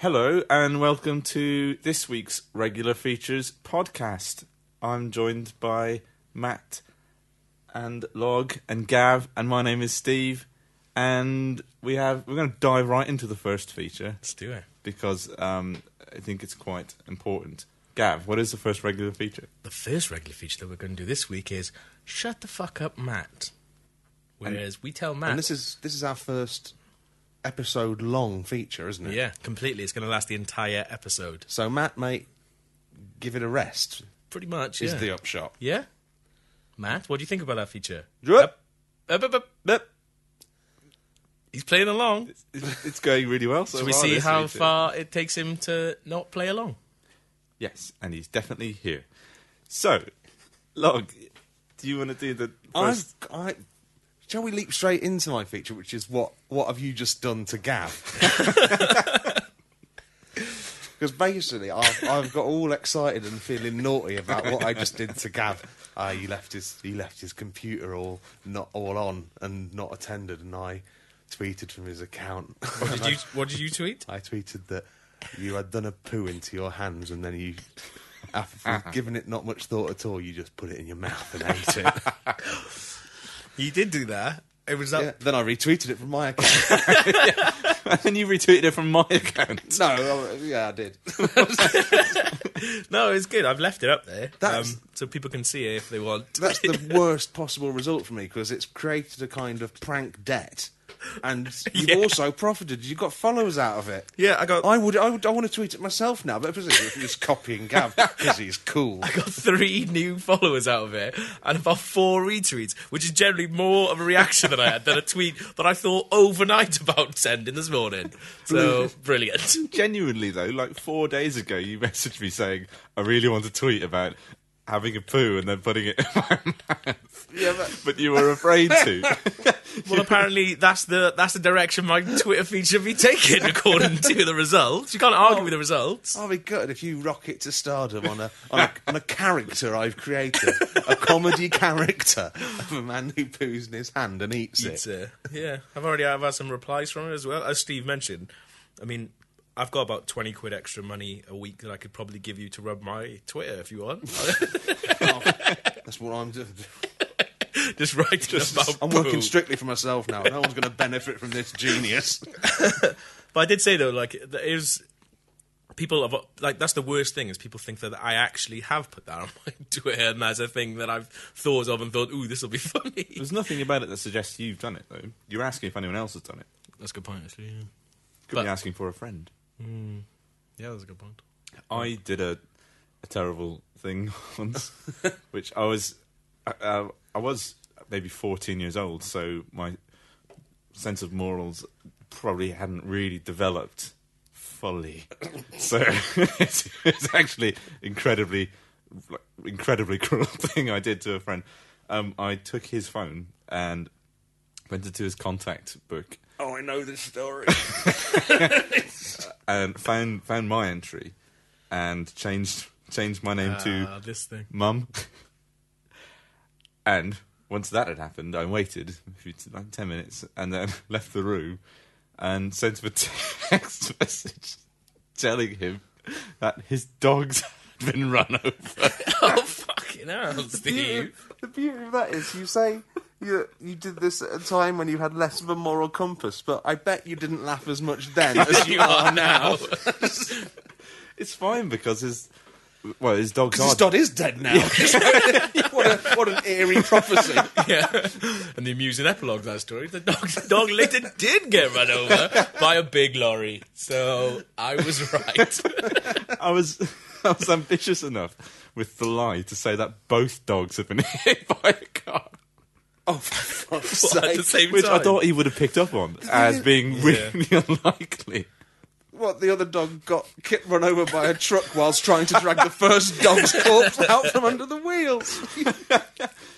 Hello and welcome to this week's Regular Features podcast. I'm joined by Matt and Log and Gav, and my name is Steve. And we're going to dive right into the first feature. Let's do it. Because I think it's quite important. Gav, what is the first regular feature? The first regular feature that we're going to do this week is Shut the Fuck Up, Matt. Whereas we tell Matt... And this is our first episode-long feature, isn't it? Yeah, completely. It's going to last the entire episode. So, Matt, mate, give it a rest. Pretty much, yeah. Is the upshot. Yeah? Matt, what do you think about that feature? Up. He's playing along. It's going really well so Shall we far, see this how feature. far it takes him to not play along? Yes, and he's definitely here. So, Log, do you want to do the first... Shall we leap straight into my feature, which is what have you just done to Gav? Because basically, I've got all excited and feeling naughty about what I just did to Gav. He left his computer all on and not attended, and I tweeted from his account. What did you tweet? I tweeted that you had done a poo into your hands, and then you, after giving it not much thought at all, you just put it in your mouth and ate it. You did do that. It was that. Yeah, then I retweeted it from my account. And then you retweeted it from my account. No, yeah, I did. No, it's good. I've left it up there That's- so people can see it if they want. That's the worst possible result for me, because it's created a kind of prank debt, and you've also profited. You've got followers out of it. Yeah, I want to tweet it myself now, but if he's copying Gav because he's cool. I got 3 new followers out of it and about 4 retweets, which is generally more of a reaction than I had than a tweet that I thought overnight about sending this morning. So, brilliant. Genuinely, though, like 4 days ago, you messaged me saying, I really want to tweet about having a poo and then putting it in my mouth. Yeah, but you were afraid to. Well, apparently that's the direction my Twitter feed should be taken, according to the results. You can't argue with the results. I'll be gutted if you rocket to stardom on a character I've created, a comedy character of a man who poos in his hand and eats it. Yeah, I've had some replies from it as well. As Steve mentioned, I mean, I've got about 20 quid extra money a week that I could probably give you to rub my Twitter if you want. That's what I'm doing. Just writing about I'm working strictly for myself now. No one's going to benefit from this genius. But I did say, though, like, there is... People have, like, that's the worst thing, is people think that I actually have put that on my Twitter, and that's a thing that I've thought of and thought, ooh, this will be funny. There's nothing about it that suggests you've done it, though. You're asking if anyone else has done it. That's a good point, actually, yeah. Could be asking for a friend. Yeah, that's a good point. I did a terrible thing once, which I was maybe 14 years old, so my sense of morals probably hadn't really developed fully. So it's actually incredibly cruel thing I did to a friend. I took his phone and went into his contact book. Oh, I know this story. And found my entry and changed my name to this thing. Mum. And once that had happened, I waited like 10 minutes and then left the room and sent him a text message telling him that his dogs had been run over. Oh, fucking hell, Steve. The beauty of that is you say you did this at a time when you had less of a moral compass, but I bet you didn't laugh as much then as you are now. It's fine because his dog's His dog is dead now. What an eerie prophecy. Yeah. And the amusing epilogue of that story, the dog later did get run over by a big lorry. So I was right. I was ambitious enough with the lie to say that both dogs had been hit by a car. Oh, for fuck's What, at sake. the same Which time? I thought he would have picked up on as being really unlikely. What, the other dog got run over by a truck whilst trying to drag the first dog's corpse out from under the wheels?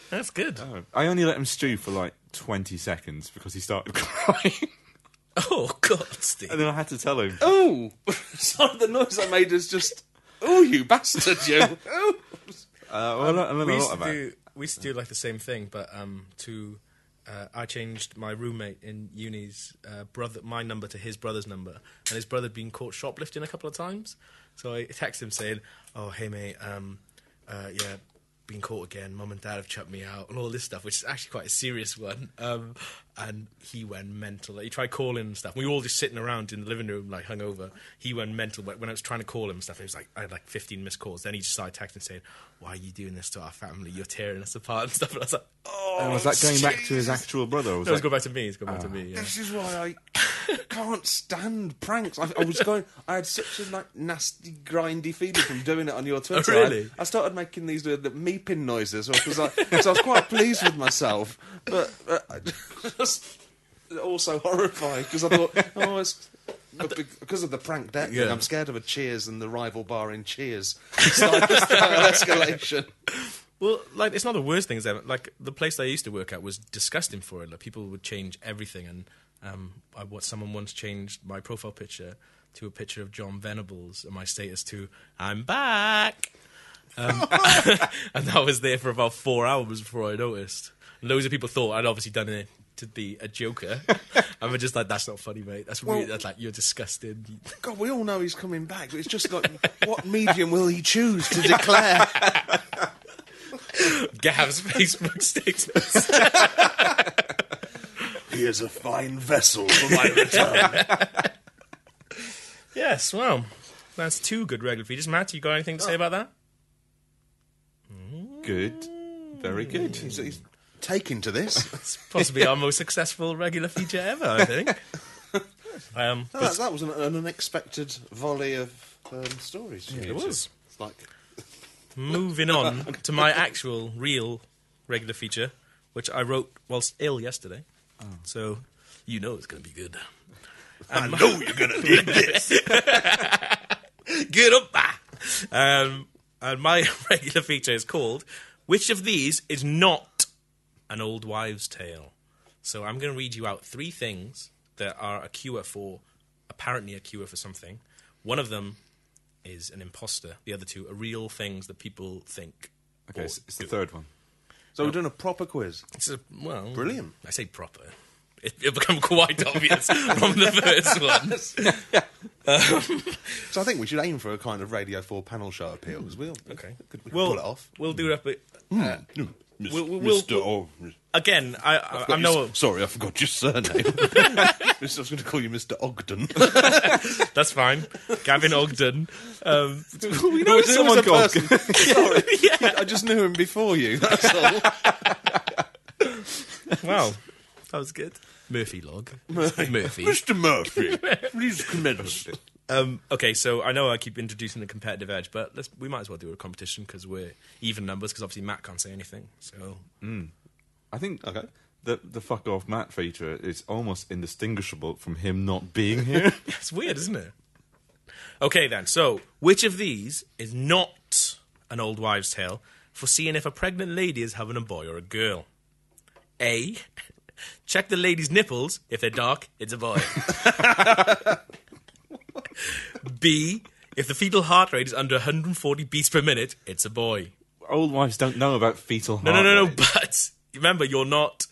That's good. I only let him stew for like 20 seconds because he started crying. Oh, God, Steve. And then I had to tell him. Oh, sorry, the noise I made is just, oh, you bastard, you. Oh. I learned a lot about it. We used to do like the same thing, but to I changed my roommate in uni's my number to his brother's number, and his brother had been caught shoplifting a couple of times. So I texted him saying, "Oh, hey mate, yeah, been caught again. Mum and Dad have chucked me out," and all this stuff, which is actually quite a serious one. And he went mental. He tried calling and stuff. We were all just sitting around in the living room, like hungover. He went mental. But when I was trying to call him and stuff, it was like I had like 15 missed calls. Then he just started texting saying, "Why are you doing this to our family? You're tearing us apart," and stuff. And I was like, "Oh." And was that going back to his actual brother? Or was No, it's that... going back to me. It's going back to me. Yeah. This is why I can't stand pranks. I had such a like nasty, grindy feeling from doing it on your Twitter. Oh, really? I started making these meeping noises because I was quite pleased with myself, but I just also horrified because I thought, it's because of the prank deck thing. Yeah. I'm scared of a Cheers and the rival bar in Cheers style escalation. Well, like, it's not the worst things ever. Like, the place I used to work at was disgusting for it. Like, people would change everything, and someone once changed my profile picture to a picture of John Venables and my status to "I'm back," and that was there for about 4 hours before I noticed. And loads of people thought I'd obviously done it to be a joker, and we're just like, "That's not funny, mate. That's really, that's like, you're disgusting." God, we all know he's coming back, but it's just like, what medium will he choose to declare? Gav's Facebook status. Here's a fine vessel for my return. Yes, well, that's 2 good regular features. Matt, you got anything to say about that? Good. Very good. He's taking to this. It's possibly our most successful regular feature ever, I think. That was an unexpected volley of stories. Yeah, it was. It's like... Moving on to my actual, real regular feature, which I wrote whilst ill yesterday. Oh. So, you know it's going to be good. I know you're going to need this. Get up! And my regular feature is called, "Which of these is not an old wives' tale?" So I'm going to read you out 3 things that are apparently a cure for something. One of them is an imposter. The other 2 are real things that people think. Okay, it's the third one. So we're doing a proper quiz. Brilliant. I say proper. It'll become quite obvious from the first one. So I think we should aim for a kind of Radio 4 panel show appeal, because we can pull it off. We'll do it up. Mr. Again, I'm no... Sorry, I forgot your surname. I was going to call you Mr. Ogden. That's fine. Gavin Ogden. We know someone called... Sorry, yeah. I just knew him before you, that's all. Wow, that was good. Murphy log. Murphy. Mr. Murphy, please commence. Okay, so I know I keep introducing the competitive edge, but we might as well do a competition because we're even numbers, because obviously Matt can't say anything. So I think the fuck off Matt feature is almost indistinguishable from him not being here. It's weird, isn't it? Okay then, so which of these is not an old wives' tale for seeing if a pregnant lady is having a boy or a girl? A, check the lady's nipples. If they're dark, it's a boy. B, if the fetal heart rate is under 140 beats per minute, it's a boy. Old wives don't know about fetal heart No, rate. but remember, you're not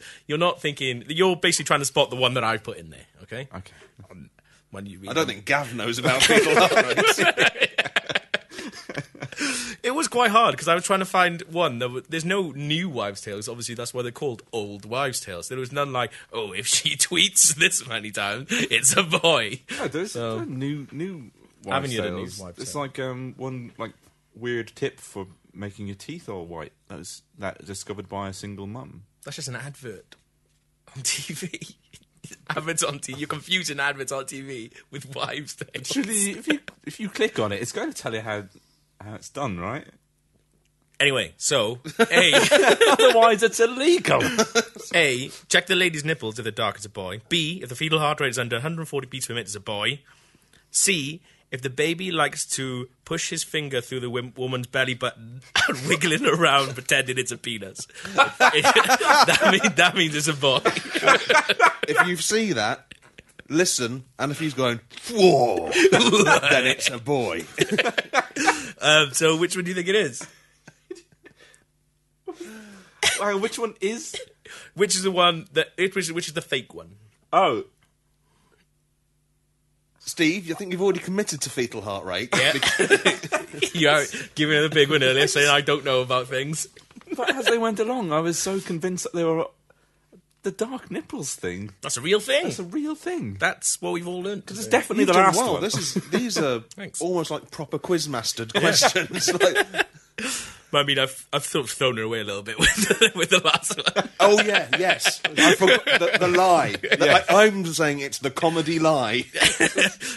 thinking, you're basically trying to spot the one that I put in there, okay? Okay. When you read I don't think Gav knows about fetal heart rates. It was quite hard because I was trying to find one. There's no new wives' tales. Obviously, that's why they're called old wives' tales. There was none like, oh, if she tweets this many times, it's a boy. No, there's a new wives' Haven't you the new tales. wives' It's tale? like one like weird tip for making your teeth all white. That was discovered by a single mum. That's just an advert on TV. Adverts on TV. You're confusing adverts on TV with wives' tales. Actually, if you click on it, it's going to tell you how it's done, right? Anyway, so A, Otherwise, it's illegal. A, check the lady's nipples if they're dark, it's a boy. B, if the fetal heart rate is under 140 beats per minute, it's a boy. C, if the baby likes to push his finger through the woman's belly button and wiggling around pretending it's a penis, that means it's a boy. If you see that, listen, and if he's going, whoa, then it's a boy. So which one do you think it is? Which one is Which is the one which is the fake one? Oh, Steve, you think you've already committed to fetal heart rate? Yeah. You giving her the big one earlier, saying I don't know about things. but as they went along, I was so convinced that they were the dark nipples thing. That's a real thing. That's a real thing. That's what we've all learned. Because it's today. definitely You've the done last well. one. These are Thanks. almost like proper quiz-mastered questions. Like, I mean, I've sort of thrown her away a little bit with the last one. oh yeah, yes. I forgot the lie. I'm saying it's the comedy lie.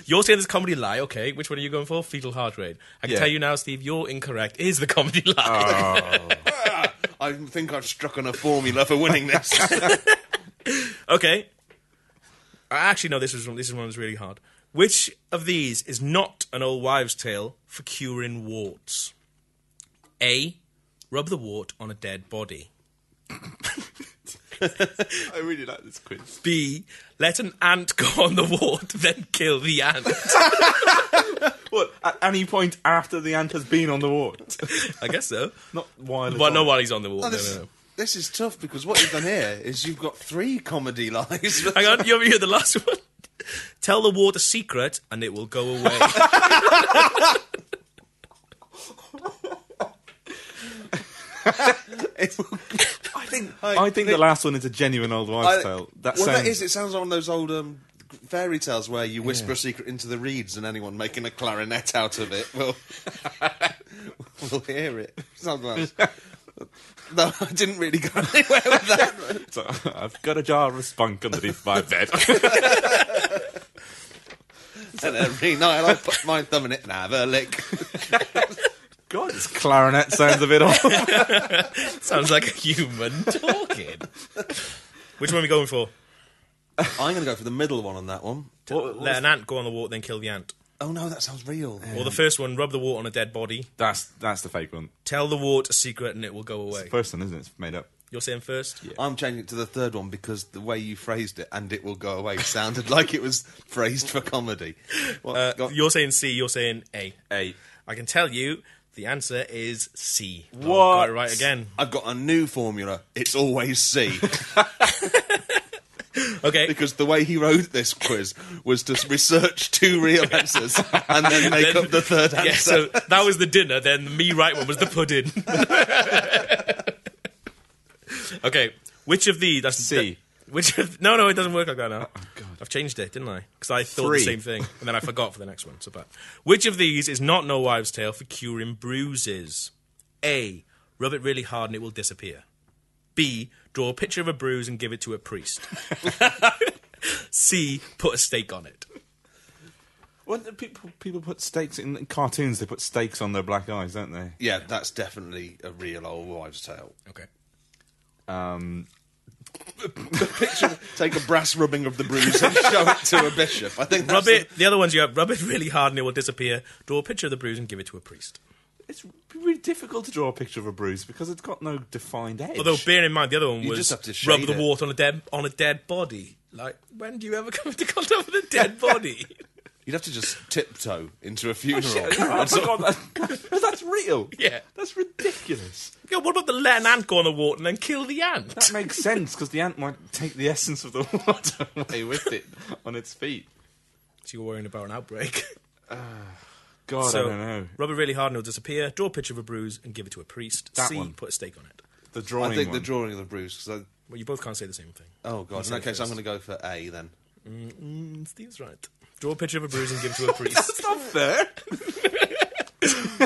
You're saying this comedy lie, okay. Which one are you going for? Fetal heart rate. I can Yeah. tell you now, Steve, you're incorrect. It is the comedy lie. I think I've struck on a formula for winning this. Okay. I actually know this is one that's really hard. Which of these is not an old wives' tale for curing warts? A. Rub the wart on a dead body. I really like this quiz. B. Let an ant go on the wart, then kill the ant. What? At any point after the ant has been on the wart? I guess so. Not while it's But on. not while he's on the wart. Oh, no. this is tough because what you've done here is you've got 3 comedy lies. Hang on, you ever hear the last one? Tell the wart a secret and it will go away. I think the last one is a genuine old wives' tale. That well, sounds... that is. It sounds like one of those old fairy tales where you whisper a secret into the reeds, and anyone making a clarinet out of it will will hear it. Sounds like. No, I didn't really go anywhere with that. So, I've got a jar of spunk underneath my bed. And every night I put my thumb in it and have a lick. God, this clarinet sounds a bit off. Sounds like a human talking. Which one are we going for? I'm going to go for the middle one on that one. Let an ant go on the wart, then kill the ant. Oh no, that sounds real. Or the first one, rub the wart on a dead body. That's the fake one. Tell the wart a secret and it will go It's away. the first one, isn't it? It's made up. You're saying first? Yeah. I'm changing it to the third one because the way you phrased it and it will go away sounded like it was phrased for comedy. You're saying C, you're saying A. A. I can tell you the answer is C. Oh, What? got it right again. I've got a new formula. It's always C. Okay. Because the way he wrote this quiz was to research 2 real answers and then make up the third answer. Yeah, so that was the dinner, then the me right one was the pudding. Okay, which of these... That's C. No, it doesn't work like that now. Oh, God. I've changed it, didn't I? Because I thought 3. the same thing, and then I forgot for the next one. So bad. Which of these is not no wives' tale for curing bruises? A. Rub it really hard and it will disappear. B. Draw a picture of a bruise and give it to a priest. C. Put a stake on it. Well, people put stakes in cartoons. They put stakes on their black eyes, don't they? Yeah, that's definitely a real old wives' tale. Okay. Take a brass rubbing of the bruise and show it to a bishop. I think Rub that's it. The other ones you have. Rub it really hard and it will disappear. Draw a picture of the bruise and give it to a priest. It's really difficult to draw a picture of a bruise because it's got no defined edge. Although, bear in mind, the other one You was just have to rub shade the it. wart on a dead body. Like, when do you ever come into contact with a dead body? You'd have to just tiptoe into a funeral. I forgot that. That's real. Yeah. That's ridiculous. Yeah, what about the let an ant go on the wart and then kill the ant? That makes sense because the ant might take the essence of the water away with it on its feet. So you're worrying about an outbreak. God, So, I don't know. rub it really hard and it'll disappear. Draw a picture of a bruise and give it to a priest. That C, one. put a stake on it. The drawing I think one. the drawing of the bruise. Cause Well, you both can't say the same thing. oh, God. In say that case, I'm first. going to go for A then. Steve's right. Draw a picture of a bruise and give it to a priest. That's not fair.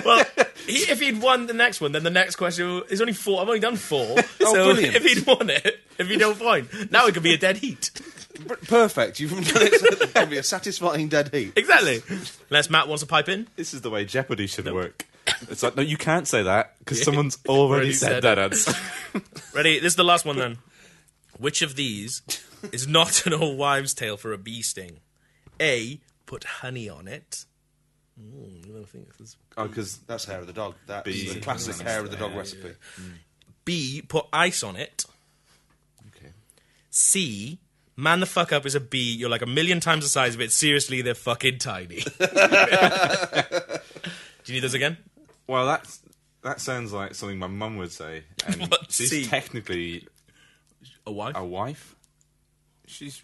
Well, if he'd won the next one, then the next question is only 4. I've only done 4. so brilliant. if he'd won it, if you don't point, now it could be a dead heat. Perfect. You've done it so it can be a satisfying dead heat. Exactly. Unless Matt wants to pipe in. This is the way Jeopardy should work. It's like, no, you can't say that because someone's already said that answer. Ready? This is the last one then. Which of these is not an old wives' tale for a bee sting? A. Put honey on it. I think this is... Oh, because That's hair of the dog. That's Bee. the classic hair of the dog recipe. B. Put ice on it. okay. C. Man the fuck up is a bee. You're like 1,000,000 times the size of it. Seriously, they're fucking tiny. Do you need those again? Well, that sounds like something my mum would say, and What? she's C. technically A wife? A wife? She's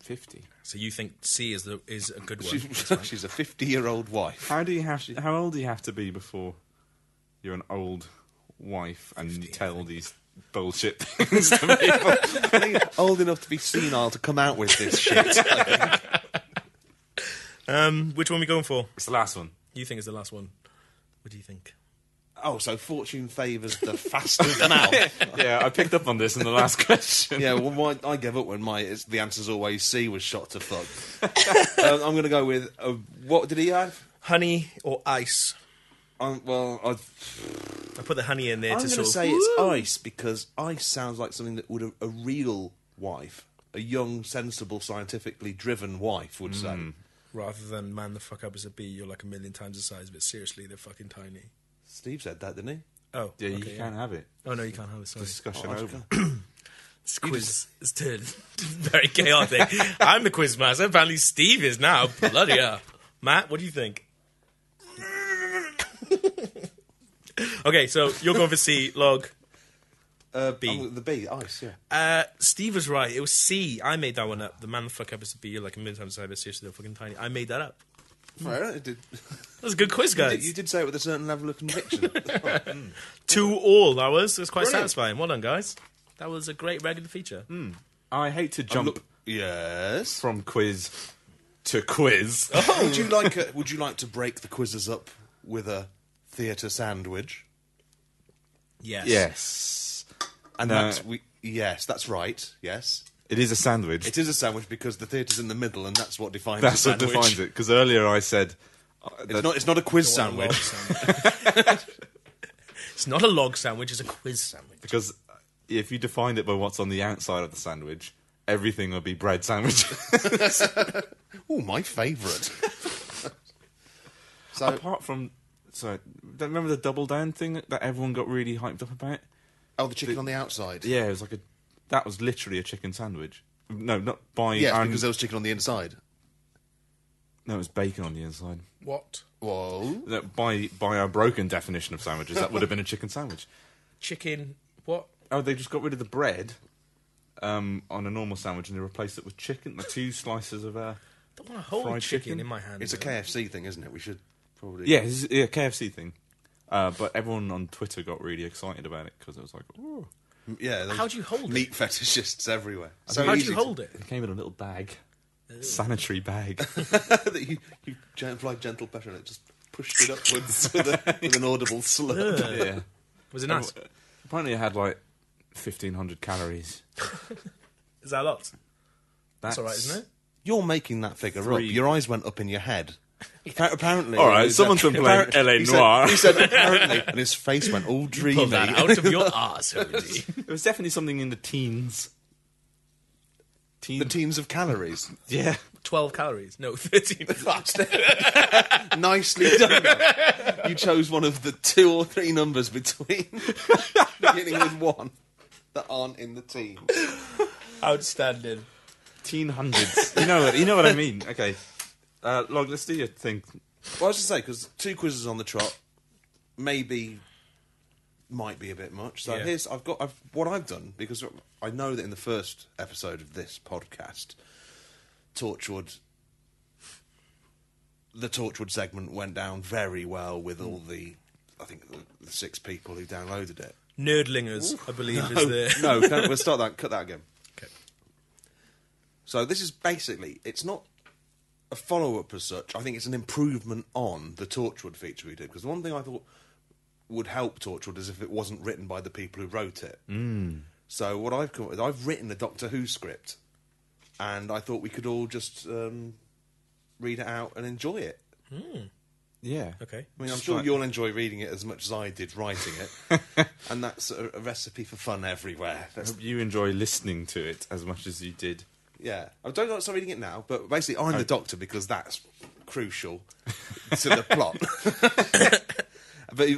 50. So you think C is a good one? She's a 50-year-old wife. How old do you have to be before you're an old wife and you tell these bullshit things to people? I think old enough to be senile to come out with this shit. Which one are we going for? It's the last one. You think it's the last one. What do you think? Oh, so fortune favours the faster mouth. Yeah, I picked up on this in the last question. Yeah, well, I gave up when the answer's always C was shot to fuck. I'm going to go with, what did he have? Honey or ice? I I put the honey in there I'm to going sort to of... say it's ice, because ice sounds like something that would a real wife, a young, sensible, scientifically driven wife would say. Rather than man the fuck up as a bee, you're like a million times the size, but seriously, they're fucking tiny. Steve said that, didn't he? Oh, Yeah, you okay, can't have it. Oh, no, you can't have it, sorry. Discussion Oh, over. This quiz is turned very chaotic. I'm the quiz master. Apparently Steve is now. Bloody hell. Matt, what do you think? Okay, so you're going for C, Log. B. The B, ice, yeah. Steve was right. It was C. I made that one up. The man the fuck up is a bee. You're like a million times the size, but seriously, they're fucking tiny. I made that up. Right, it did. That was a good quiz, guys. You did say it with a certain level of conviction. 2-2, that was. It was quite Brilliant. satisfying. Well done, guys. That was a great regular feature. I hate to jump Yes. from quiz to quiz. Would you like to break the quizzes up with a theatre sandwich? Yes. Yes. And No. that's right. Yes, It is a sandwich. it is a sandwich because the theatre's in the middle, and that's what defines That's a what sandwich. defines it. Because earlier I said... It's not a quiz Don't want a sandwich. log sandwich. It's not a log sandwich, it's a quiz sandwich. Because if you defined it by what's on the outside of the sandwich, everything would be bread sandwich. Oh, my favourite. So Apart from... Sorry, don't remember the double down thing that everyone got really hyped up about? the chicken on the outside. Yeah, it was like that was literally a chicken sandwich. No, not by... Yes, our- because there was chicken on the inside. No, it was bacon on the inside. What? Whoa. No, by our broken definition of sandwiches, that would have been a chicken sandwich. Chicken, what? Oh, they just got rid of the bread on a normal sandwich and they replaced it with chicken. The 2 slices of... I don't want a whole Fried chicken chicken? in my hand. It's a KFC thing, isn't it? We should probably... Yeah, it's a KFC thing. But everyone on Twitter got really excited about it because it was like, oh. Yeah. there's How do you hold meat fetishists everywhere. So How do easy you hold it? It came in a little bag. Sanitary bag. that you applied gentle pressure and it just pushed it upwards with an audible slurp. Yeah. Was it nice? Apparently it had like 1,500 calories. Is that a lot? That's That's alright, isn't it? You're making that figure 3. up. Your eyes went up in your head. Apparently. All right, he someone's said- been playing apparently- LA Noire. He said apparently, and his face went all dreamy. Pull that out of your arse, Hoodie. It was definitely something in the teens. The teens of calories. Yeah. 12 calories. No, 13. Nicely done. You chose one of the 2 or 3 numbers between beginning with 1 that aren't in the teens. Outstanding. Teen hundreds. You know what I mean. Okay. Log, let's do your thing. Well, I was to say, because 2 quizzes on the trot might be a bit much. So Yeah. what I've done, because I know that in the first episode of this podcast, the Torchwood segment went down very well with all the 6 people who downloaded it. Nerdlingers, I believe, is the... No, we'll start that. Cut that again. Okay. So this is basically, it's not a follow-up as such. I think it's an improvement on the Torchwood feature we did. Because the one thing I thought would help Torchwood is if it wasn't written by the people who wrote it. So what I've come up with, I've written a Doctor Who script, and I thought we could all just read it out and enjoy it. Yeah. Okay. I mean, I'm Just sure like- you'll enjoy reading it as much as I did writing it. And that's a recipe for fun everywhere. I hope you enjoy listening to it as much as you did. Yeah. I don't know start reading it now, but basically I'm the Doctor because that's crucial to the plot. But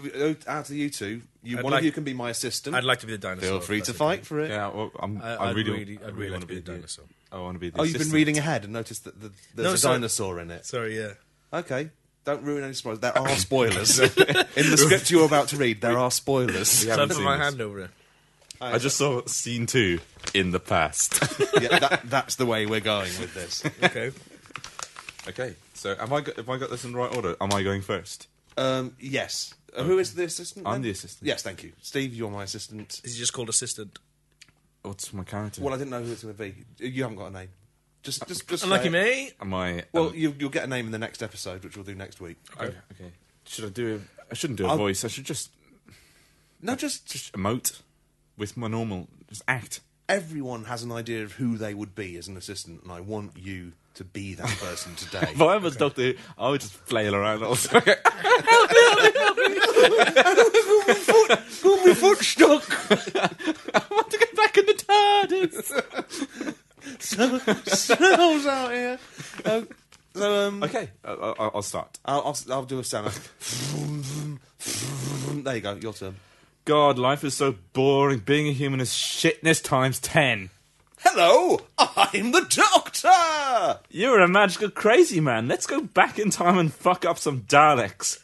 out of you two, one like- of you can be my assistant. I'd like to be the dinosaur. Feel free if to that's fight okay. for it. Yeah, well, I'd really wanna like to be the dinosaur. I want to be the Oh, you've been assistant. reading ahead and noticed that there's a sorry. dinosaur in it. Sorry, yeah. Okay. Don't ruin any spoilers. There are spoilers. In the script you're about to read, there are spoilers. We So I haven't put seen my this. hand over it. I just saw scene 2 in the past. Yeah, that's the way we're going with this. Okay. Okay, so have I got this in the right order? Am I going first? Yes. Who is the assistant? I'm then? the assistant. Yes, thank you, Steve. You're my assistant. Is he just called assistant? What's my character? Well, I didn't know who it's going to be. You haven't got a name. Just Unlucky say it. me. Am I? Well, you'll get a name in the next episode, which we'll do next week. okay. Should I do? I shouldn't do a I'll- voice. I should just No, just emote with my normal. Just act. everyone has an idea of who they would be as an assistant, and I want you to be that person today. If I was Doctor Who, I would just flail around also. Got my foot stuck. I want to get back in the TARDIS. Smells out here. Okay, I'll start. I'll do a sound. There you go. Your turn. God, life is so boring. Being a human is shitness times 10. Hello, I'm the Doctor. You're a magical crazy man. Let's go back in time and fuck up some Daleks.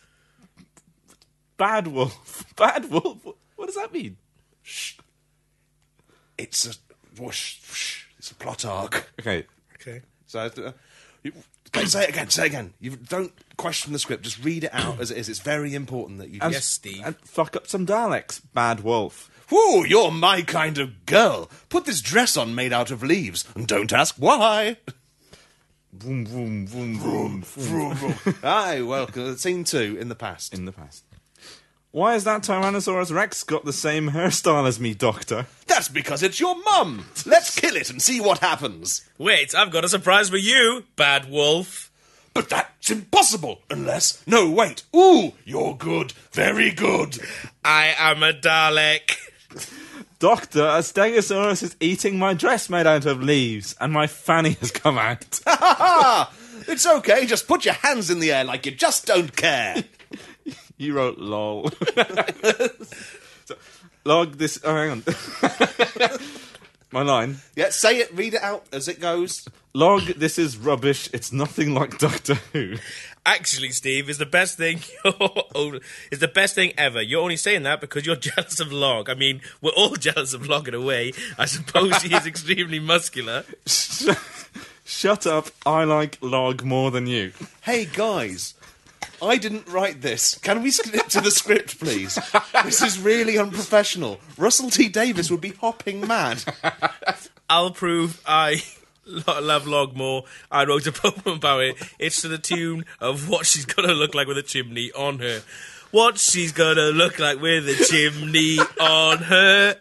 Bad wolf. Bad wolf? What does that mean? It's a whoosh, whoosh. It's a plot arc. Okay. Okay. So, say it again. Say it again. You don't question the script. Just read it out as it is. It's very important that you. Yes, Steve. And fuck up some Daleks. Bad wolf. Whoa, you're my kind of girl. Put this dress on made out of leaves, and don't ask why. Vroom, vroom, vroom, vroom, vroom. Aye, welcome. Scene 2 in the past. In the past. Why has that Tyrannosaurus Rex got the same hairstyle as me, Doctor? That's because it's your mum. Let's kill it and see what happens. Wait, I've got a surprise for you, bad wolf. But that's impossible unless. No, wait. Ooh, you're good. Very good. I am a Dalek. Doctor, a Stegosaurus is eating my dress made out of leaves, and my fanny has come out. Ha ha! It's okay. Just put your hands in the air like you just don't care. You wrote lol. So, log this. Oh, hang on. My line. Yeah, say it. Read it out as it goes. Log, this is rubbish. It's nothing like Doctor Who. Actually, Steve, is the best thing. Is the best thing ever. You're only saying that because you're jealous of Log. I mean, we're all jealous of Log in a way. I suppose he is extremely muscular. Shut up. I like Log more than you. Hey guys, I didn't write this. Can we skip to the script, please? This is really unprofessional. Russell T Davies would be hopping mad. I'll prove I love Log more. I wrote a poem about it. It's to the tune of what she's gonna look like with a chimney on her. What she's gonna look like with a chimney on her.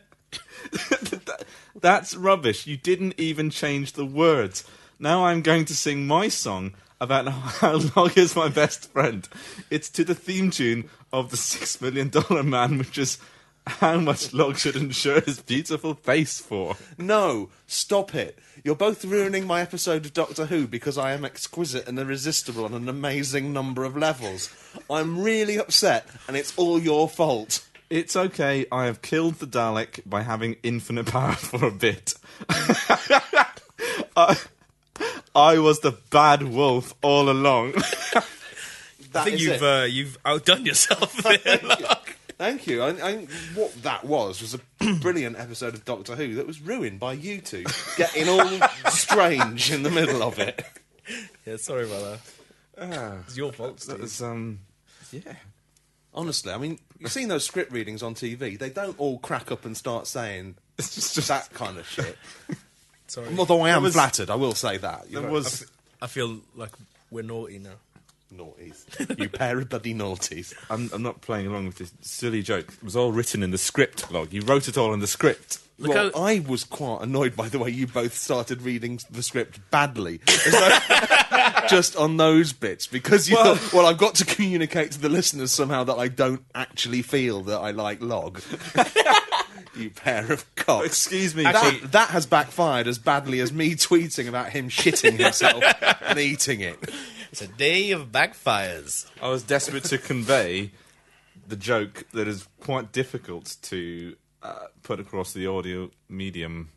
That's rubbish. You didn't even change the words. Now I'm going to sing my song about how Log is my best friend. It's to the theme tune of the $6 Million Man, which is how much Log should insure his beautiful face for. No, stop it. You're both ruining my episode of Doctor Who because I am exquisite and irresistible on an amazing number of levels. I'm really upset, and it's all your fault. It's okay, I have killed the Dalek by having infinite power for a bit. I was the bad wolf all along. I think you've outdone yourself there, Log. Thank you. What that was a brilliant episode of Doctor Who that was ruined by you two getting all strange in the middle of it. Yeah, sorry about that. It's your fault, That Steve. was, yeah. Honestly, I mean, you've seen those script readings on TV. They don't all crack up and start saying It's just that kind of shit. Sorry. Although I am was- flattered, I will say that. You There know, was... I feel like we're naughty now. naughties. You pair of bloody naughties. I'm not playing along with this silly joke. It was all written in the script, Log. You wrote it all in the script. Look Well, how- I was quite annoyed by the way you both started reading the script badly. As though- just on those bits. Because you thought, well, I've got to communicate to the listeners somehow that I don't actually feel that I like Log. You pair of cocks. Excuse me. That has backfired as badly as me tweeting about him shitting himself and eating it. It's a day of backfires. I was desperate to convey the joke that is quite difficult to put across the audio medium,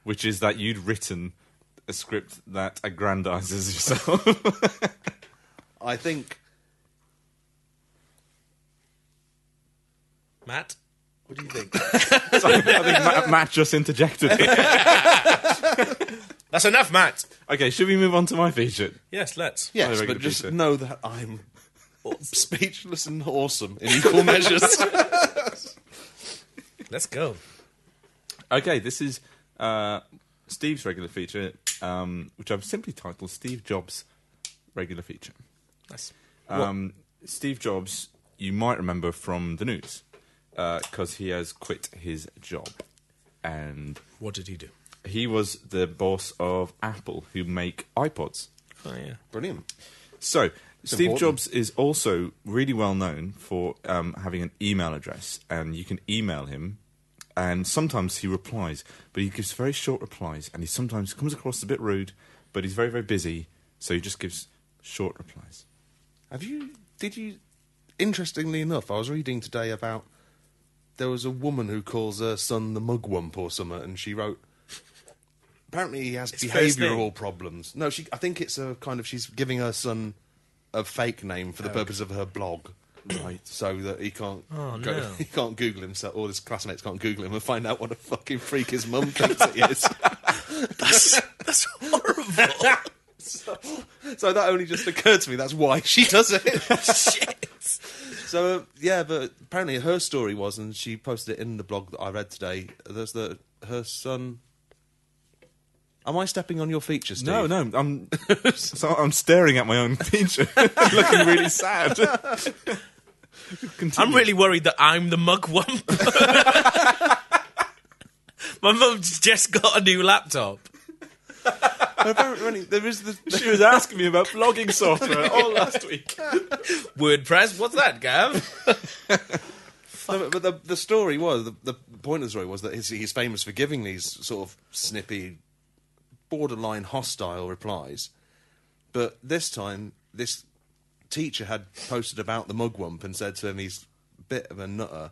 which is that you'd written a script that aggrandizes yourself. I think... Matt? What do you think? Sorry, I think Matt just interjected. That's enough, Matt. Okay, should we move on to my feature? Yes, let's. Yes, very but good just pizza. know that I'm speechless and awesome in equal measures. Let's go. Okay, this is Steve's regular feature, which I've simply titled Steve Jobs' regular feature. Nice. Steve Jobs, you might remember from the news, because he has quit his job. And What did he do? he was the boss of Apple, who make iPods. Oh, yeah. Brilliant. So, Steve important. Jobs is also really well known for having an email address, and you can email him, and sometimes he replies, but he gives very short replies, and he sometimes comes across a bit rude, but he's very, very busy, so he just gives short replies. Interestingly enough, I was reading today about there was a woman who calls her son the mugwump or something, and she wrote, apparently he has His first name? behavioural problems. No, I think it's a kind of, she's giving her son a fake name for the purpose of her blog. Right, so that he can't no. he can't Google himself, or his classmates can't Google him and find out what a fucking freak his mum thinks he is. That's horrible. So that only just occurred to me. That's why she does it. Shit. So yeah, but apparently her story was, and she posted it in the blog that I read today. There's her son. Am I stepping on your features, Steve? No, I'm staring at my own feature, looking really sad. Continue. I'm really worried that I'm the mugwump. My mum's just got a new laptop. Apparently, there is the. She was asking me about blogging software all last week. WordPress, what's that, Gav? No, but the story was the point of the story was that he's famous for giving these sort of snippy, borderline hostile replies, but this time this teacher had posted about the mugwump and said to him he's a bit of a nutter,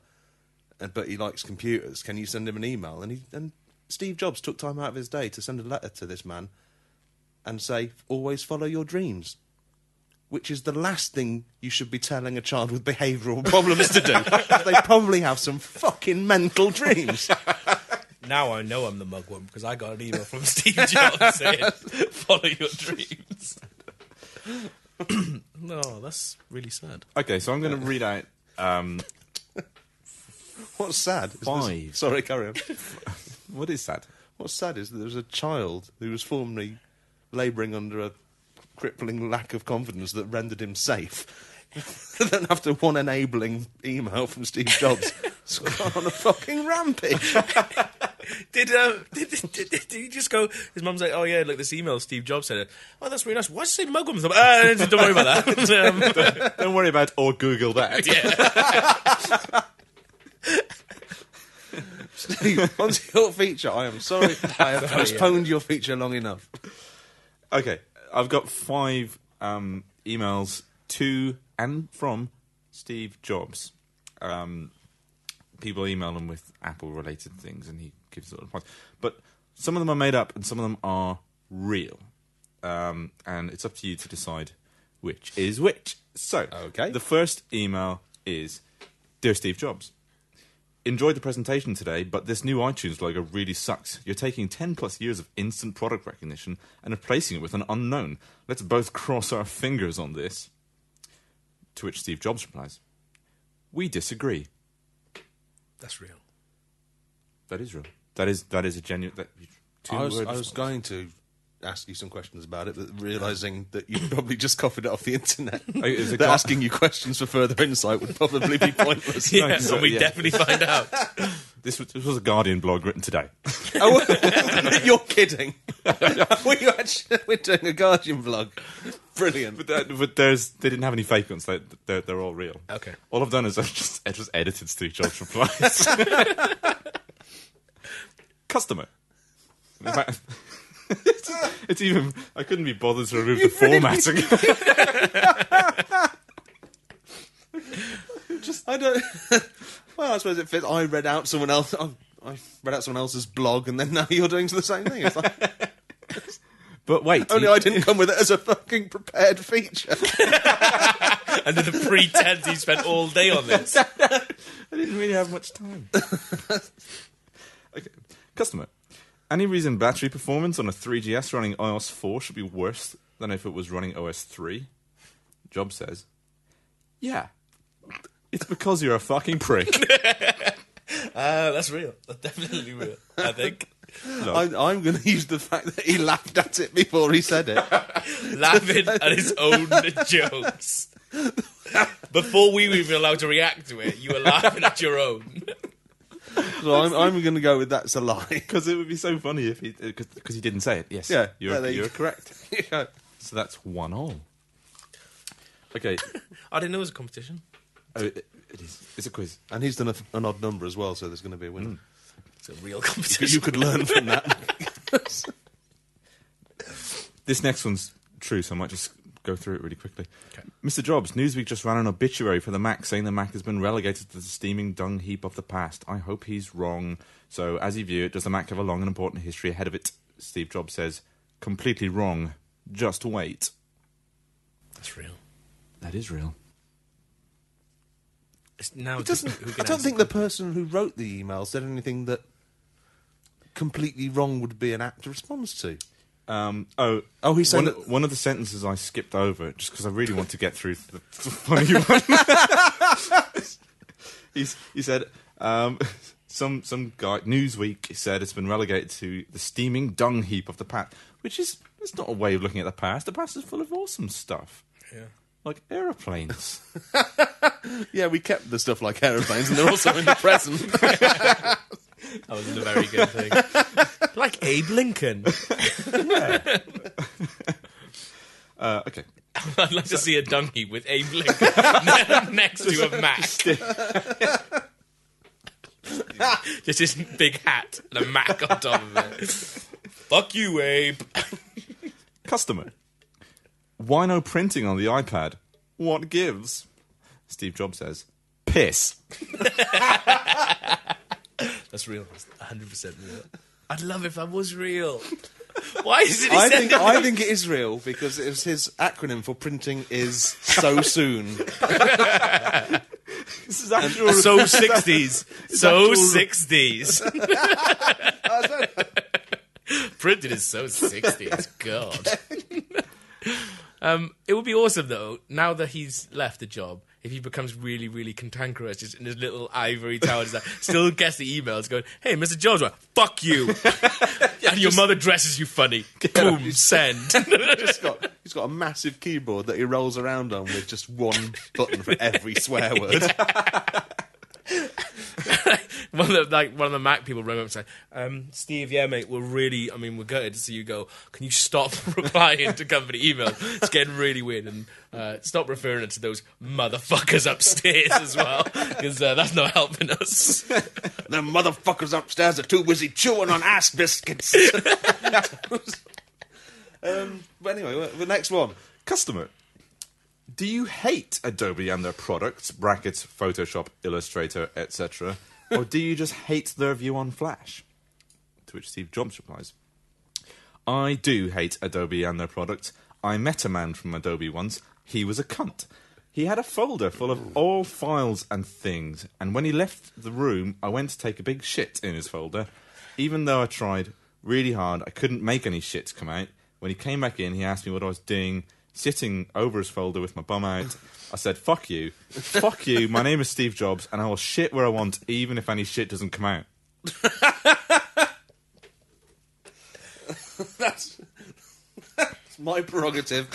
but he likes computers. Can you send him an email? And Steve Jobs took time out of his day to send a letter to this man and say, always follow your dreams. Which is the last thing you should be telling a child with behavioural problems to do. They probably have some fucking mental dreams. Now I know I'm the mugwump because I got an email from Steve Jobs saying, follow your dreams. No, that's really sad. Okay, so I'm going to read out What's sad? is Five. Sorry, carry on. what is sad? What's sad is that there was a child who was formerly labouring under a crippling lack of confidence that rendered him safe. Then after one enabling email from Steve Jobs, it's gone on a fucking rampage. Did he just go? His mum's like, "Oh yeah, look, this email Steve Jobs said it. Oh, that's really nice. Why does it say mugwump? Don't worry about that. Don't worry about or Google that. Steve, onto your feature. I am sorry. I have postponed your feature long enough. Okay, I've got 5 emails to and from Steve Jobs. People email him with Apple-related things, and he gives little replies. But some of them are made up, and some of them are real. And it's up to you to decide which is which. So, Okay. The first email is, Dear Steve Jobs, enjoyed the presentation today, but this new iTunes logo really sucks. You're taking 10+ years of instant product recognition and replacing it with an unknown. Let's both cross our fingers on this. To which Steve Jobs replies, we disagree. That's real. That is real. That is a genuine... I was going to ask you some questions about it, but realising that you probably just copied it off the internet, is it that asking you questions for further insight would probably be pointless. Yeah, so we definitely find out. This was a Guardian blog written today. Oh, you're kidding. We're doing a Guardian vlog. Brilliant. But they didn't have any fake ones. They're all real. Okay. All I've done is I've just edited Steve Jobs' replies. Customer. In fact, it's even... I couldn't be bothered to remove the formatting. I don't... Well, I suppose it fits. I read out someone else... I read out someone else's blog, and then now you're doing the same thing. It's like... But wait. Only I didn't come with it as a fucking prepared feature. Under the pretense he spent all day on this. I didn't really have much time. Okay. Customer. Any reason battery performance on a 3GS running iOS 4 should be worse than if it was running OS 3? Job says, yeah. It's because you're a fucking prick. That's real. That's definitely real, I think. I'm going to use the fact that he laughed at it before he said it. Laughing at his own jokes. Before we were even allowed to react to it, you were laughing at your own. So I'm going to go with that's a lie. Because it would be so funny if because he didn't say it. Yes, Yeah, you're correct. Yeah. So that's 1-1. Okay. I didn't know it was a competition. Oh, it is. It's a quiz. And he's done an odd number as well, so there's going to be a winner. It's a real competition. You could learn from that. This next one's true, so I might just go through it really quickly. Okay. Mr. Jobs, Newsweek just ran an obituary for the Mac saying the Mac has been relegated to the steaming dung heap of the past. I hope he's wrong. So, as you view it, does the Mac have a long and important history ahead of it? Steve Jobs says, completely wrong. Just wait. That's real. That is real. It's now I don't think the person who wrote the email said anything that completely wrong would be an apt response to. He said one of the sentences I skipped over just because I really want to get through the funny one. He said some guy Newsweek said it's been relegated to the steaming dung heap of the past, which is it's not a way of looking at the past. The past is full of awesome stuff. Yeah. Like aeroplanes. Yeah, we kept the stuff like aeroplanes, and they're also in the present. That wasn't a very good thing. Like Abe Lincoln. Okay. I'd like to see a dung heap with Abe Lincoln next to a Mac. Just his big hat and a Mac on top of it. Fuck you, Abe. Customer. Why no printing on the iPad? What gives? Steve Jobs says, piss. That's real. That's 100% real. I'd love if that was real. Why is it? I think it is real because it was his acronym for printing is so soon. This is actual. So 60s. So 60s. Printed is so 60s. God. It would be awesome, though, now that he's left the job, if he becomes really, really cantankerous, just in his little ivory tower, still gets the emails going, hey, Mr. Jobs, fuck you. And your mother dresses you funny. Boom, send. He's got a massive keyboard that he rolls around on with just one button for every swear word. One of the Mac people rang up and said, Steve, yeah, mate, we're gutted to see you go. Can you stop replying to company emails? It's getting really weird. And stop referring to those motherfuckers upstairs as well, because that's not helping us. The motherfuckers upstairs are too busy chewing on ass biscuits. But anyway, the next one. Customer. Do you hate Adobe and their products, brackets, Photoshop, Illustrator, etc., or do you just hate their view on Flash? To which Steve Jobs replies, I do hate Adobe and their products. I met a man from Adobe once. He was a cunt. He had a folder full of all files and things, and when he left the room, I went to take a big shit in his folder. Even though I tried really hard, I couldn't make any shits come out. When he came back in, he asked me what I was doing, sitting over his folder with my bum out. I said, fuck you. Fuck you. My name is Steve Jobs, and I will shit where I want, even if any shit doesn't come out. That's my prerogative.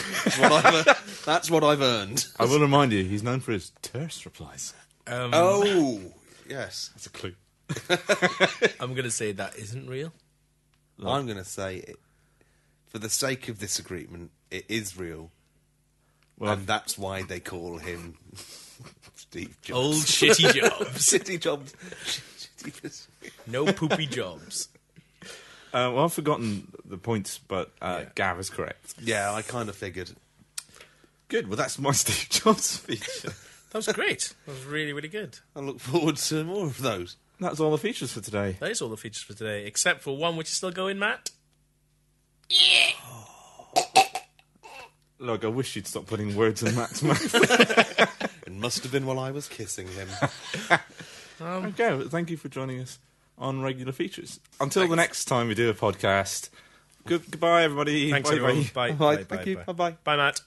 That's what I've earned. I will remind you, he's known for his terse replies. Yes. That's a clue. I'm going to say that isn't real. I'm going to say it. For the sake of this agreement, it is real. Well, and that's why they call him Steve Jobs. Old shitty Jobs. Shitty Jobs. No poopy Jobs. Well, I've forgotten the points, but Gav is correct. Yeah, I kind of figured. Good. Well, that's my Steve Jobs feature. That was great. That was really, really good. I look forward to more of those. That's all the features for today. That is all the features for today, except for one which is still going, Matt. Look, I wish you'd stop putting words in Matt's mouth. It must have been while I was kissing him. Okay, well, thank you for joining us on Regular Features. Until the next time we do a podcast, goodbye, everybody. Thanks, Bye, everyone. bye. Bye. Thank you. Bye bye. Bye, Matt.